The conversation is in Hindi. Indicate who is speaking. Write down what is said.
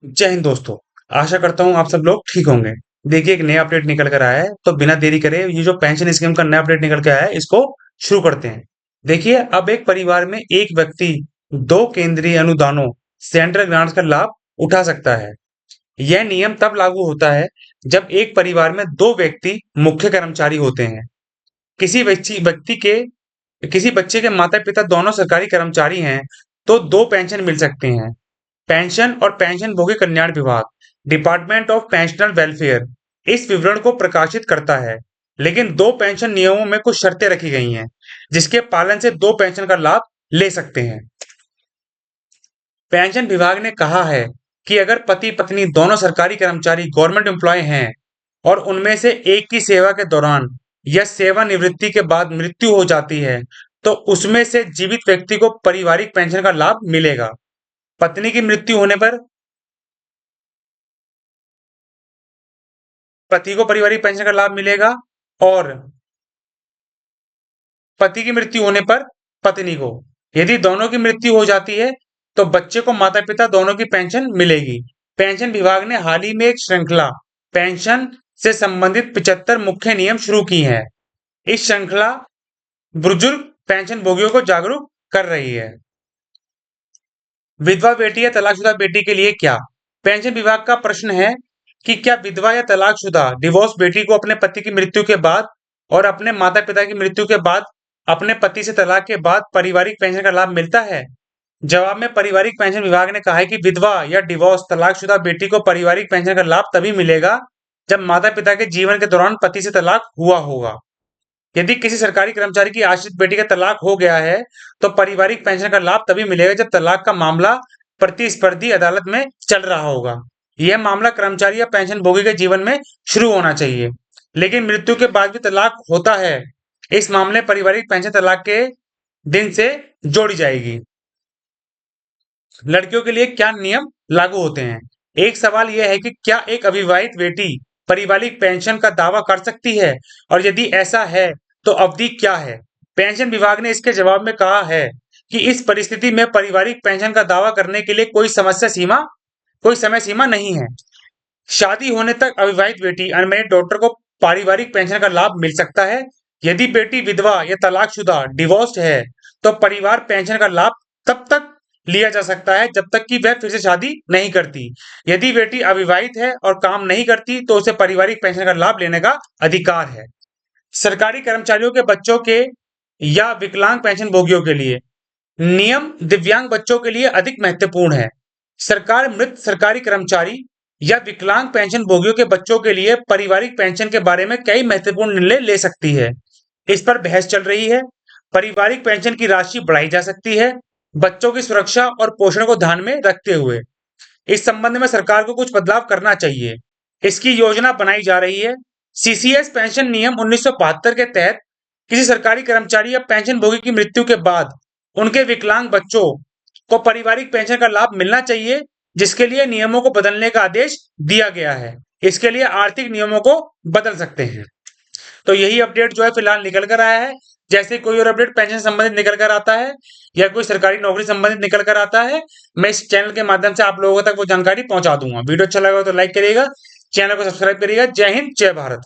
Speaker 1: जय हिंद दोस्तों। आशा करता हूँ आप सब लोग ठीक होंगे। देखिए, एक नया अपडेट निकल कर आया है, तो बिना देरी करे ये जो पेंशन स्कीम का नया अपडेट निकल के आया है, इसको शुरू करते हैं। देखिए, अब एक परिवार में एक व्यक्ति दो केंद्रीय अनुदानों सेंट्रल ग्रांट्स का लाभ उठा सकता है। यह नियम तब लागू होता है जब एक परिवार में दो व्यक्ति मुख्य कर्मचारी होते हैं। किसी व्यक्ति व्यक्ति के किसी बच्चे के माता पिता दोनों सरकारी कर्मचारी हैं, तो दो पेंशन मिल सकते हैं। पेंशन और पेंशनभोगी कल्याण विभाग, डिपार्टमेंट ऑफ पेंशनर वेलफेयर, इस विवरण को प्रकाशित करता है। लेकिन दो पेंशन नियमों में कुछ शर्तें रखी गई हैं, जिसके पालन से दो पेंशन का लाभ ले सकते हैं। पेंशन विभाग ने कहा है कि अगर पति पत्नी दोनों सरकारी कर्मचारी गवर्नमेंट एम्प्लॉय हैं और उनमें से एक की सेवा के दौरान या सेवानिवृत्ति के बाद मृत्यु हो जाती है, तो उसमें से जीवित व्यक्ति को पारिवारिक पेंशन का लाभ मिलेगा। पत्नी की मृत्यु होने पर पति को पारिवारिक पेंशन का लाभ मिलेगा, और पति की मृत्यु होने पर पत्नी को। यदि दोनों की मृत्यु हो जाती है, तो बच्चे को माता पिता दोनों की पेंशन मिलेगी। पेंशन विभाग ने हाल ही में एक श्रृंखला पेंशन से संबंधित 75 मुख्य नियम शुरू की हैं। इस श्रृंखला बुजुर्ग पेंशन भोगियों को जागरूक कर रही है। विधवा बेटी या तलाकशुदा बेटी के लिए क्या? पेंशन विभाग का प्रश्न है कि क्या विधवा या तलाकशुदा डिवोर्स बेटी को अपने पति की मृत्यु के बाद और अपने माता पिता की मृत्यु के बाद अपने पति से तलाक के बाद पारिवारिक पेंशन का लाभ मिलता है? जवाब में पारिवारिक पेंशन विभाग ने कहा है कि विधवा या डिवोर्स तलाकशुदा बेटी को पारिवारिक पेंशन का लाभ तभी मिलेगा जब माता पिता के जीवन के दौरान पति से तलाक हुआ होगा। यदि किसी सरकारी कर्मचारी की आश्रित बेटी का तलाक हो गया है, तो पारिवारिक पेंशन का लाभ तभी मिलेगा जब तलाक का मामला प्रतिस्पर्धी अदालत में चल रहा होगा। यह मामला कर्मचारी या पेंशन भोगी के जीवन में शुरू होना चाहिए, लेकिन मृत्यु के बाद भी तलाक होता है। इस मामले में पारिवारिक पेंशन तलाक के दिन से जोड़ी जाएगी। लड़कियों के लिए क्या नियम लागू होते हैं? एक सवाल यह है कि क्या एक अविवाहित बेटी पारिवारिक पेंशन का दावा कर सकती है, और यदि ऐसा है तो अवधि क्या है? पेंशन विभाग ने इसके जवाब में कहा है कि इस परिस्थिति में पारिवारिक पेंशन का दावा करने के लिए कोई समय सीमा नहीं है। शादी होने तक अविवाहित बेटी अनमैरिड डॉटर को पारिवारिक पेंशन का लाभ मिल सकता है। यदि बेटी विधवा या तलाकशुदा डिवोर्स्ड है, तो परिवार पेंशन का लाभ तब तक लिया जा सकता है जब तक कि वह फिर से शादी नहीं करती। यदि बेटी अविवाहित है और काम नहीं करती, तो उसे पारिवारिक पेंशन का लाभ लेने का अधिकार है। सरकारी कर्मचारियों के बच्चों के या विकलांग पेंशन भोगियों के लिए नियम दिव्यांग बच्चों के लिए अधिक महत्वपूर्ण है। सरकार मृत सरकारी कर्मचारी या विकलांग पेंशन भोगियों के बच्चों के लिए पारिवारिक पेंशन के बारे में कई महत्वपूर्ण निर्णय ले सकती है। इस पर बहस चल रही है। पारिवारिक पेंशन की राशि बढ़ाई जा सकती है, बच्चों की सुरक्षा और पोषण को ध्यान में रखते हुए। इस संबंध में सरकार को कुछ बदलाव करना चाहिए। इसकी योजना बनाई जा रही है। सीसीएस पेंशन नियम 1972 के तहत किसी सरकारी कर्मचारी या पेंशन भोगी की मृत्यु के बाद उनके विकलांग बच्चों को पारिवारिक पेंशन का लाभ मिलना चाहिए, जिसके लिए नियमों को बदलने का आदेश दिया गया है। इसके लिए आर्थिक नियमों को बदल सकते हैं। तो यही अपडेट जो है फिलहाल निकल कर आया है। जैसे कोई और अपडेट पेंशन संबंधित निकल कर आता है या कोई सरकारी नौकरी संबंधित निकल कर आता है, मैं इस चैनल के माध्यम से आप लोगों तक वो जानकारी पहुंचा दूंगा। वीडियो अच्छा लगा हो तो लाइक करिएगा, चैनल को सब्सक्राइब करिएगा। जय हिंद, जय भारत।